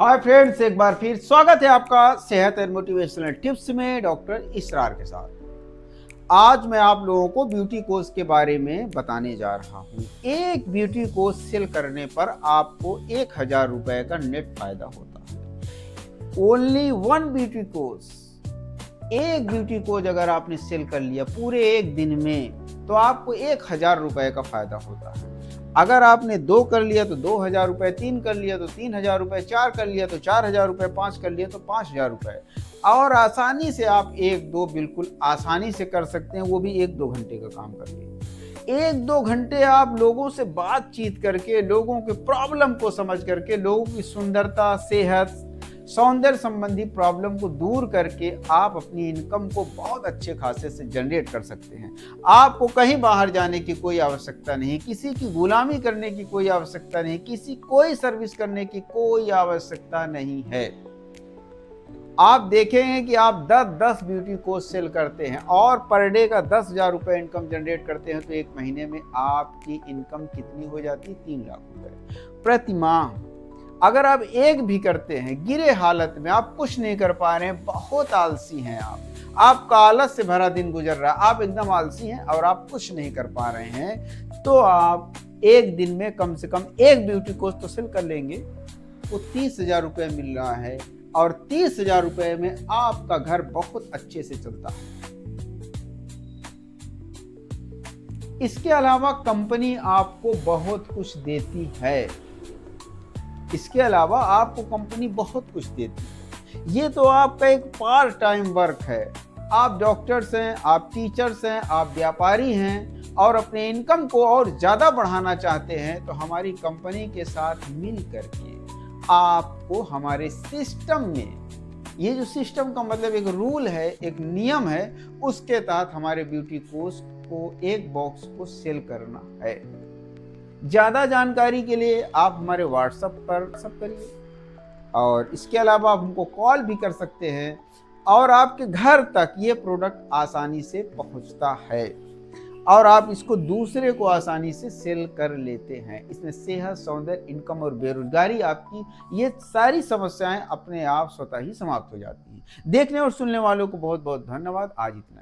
Hi friends, एक बार फिर स्वागत है आपका सेहत एंड मोटिवेशनल टिप्स में डॉक्टर इसरार के साथ। आज मैं आप लोगों को ब्यूटी कोर्स के बारे में बताने जा रहा हूँ। एक ब्यूटी कोर्स सेल करने पर आपको 1000 रुपए का नेट फायदा होता है। Only one beauty course. एक ब्यूटी कोर्स अगर आपने सेल कर लिया पूरे एक दिन में तो आपको 1000 रुपए का फायदा होता है। अगर आपने 2 कर लिया तो 2000 रुपए, 3 कर लिया तो 3000 रुपए, 4 कर लिया तो 4000 रुपए, 5 कर लिया तो 5000 रुपए। और आसानी से आप 1-2 बिल्कुल आसानी से कर सकते हैं, वो भी 1-2 घंटे का काम करके। 1-2 घंटे आप लोगों से बातचीत करके, लोगों के प्रॉब्लम को समझ करके, लोगों की सुंदरता, सेहत, सौंदर्य संबंधी प्रॉब्लम को दूर करके आप अपनी इनकम को बहुत अच्छे खासे से जनरेट कर सकते हैं। आपको कहीं बाहर जाने की कोई आवश्यकता नहीं, किसी की गुलामी करने की कोई आवश्यकता नहीं, कोई सर्विस करने की कोई आवश्यकता नहीं है। आप देखेंगे कि आप 10-10 ब्यूटी कोर्स सेल करते हैं और पर डे का 10,000 रुपए इनकम जनरेट करते हैं तो एक महीने में आपकी इनकम कितनी हो जाती है? 3 लाख रुपए प्रति माह। अगर आप एक भी करते हैं, गिरे हालत में, आप कुछ नहीं कर पा रहे हैं, बहुत आलसी हैं आपका आलस से भरा दिन गुजर रहा है, आप एकदम आलसी हैं और आप कुछ नहीं कर पा रहे हैं, तो आप एक दिन में कम से कम एक ब्यूटी कोर्स तो सेल कर लेंगे। वो 30,000 रुपये मिल रहा है और 30,000 रुपये में आपका घर बहुत अच्छे से चलता है। इसके अलावा कंपनी आपको बहुत कुछ देती है। इसके अलावा आपको कंपनी बहुत कुछ देती है। ये तो आपका एक पार्ट टाइम वर्क है। आप डॉक्टर्स हैं, आप टीचर्स हैं, आप व्यापारी हैं और अपने इनकम को और ज़्यादा बढ़ाना चाहते हैं तो हमारी कंपनी के साथ मिल करके आपको हमारे सिस्टम में, ये जो सिस्टम का मतलब एक रूल है, एक नियम है, उसके तहत हमारे ब्यूटी कोर्स को एक बॉक्स को सेल करना है। ज़्यादा जानकारी के लिए आप हमारे व्हाट्सएप पर सब करिए और इसके अलावा आप हमको कॉल भी कर सकते हैं और आपके घर तक ये प्रोडक्ट आसानी से पहुंचता है और आप इसको दूसरे को आसानी से सेल कर लेते हैं। इसमें सेहत, सौंदर्य, इनकम और बेरोजगारी, आपकी ये सारी समस्याएं अपने आप स्वतः ही समाप्त हो जाती हैं। देखने और सुनने वालों को बहुत बहुत धन्यवाद। आज इतना।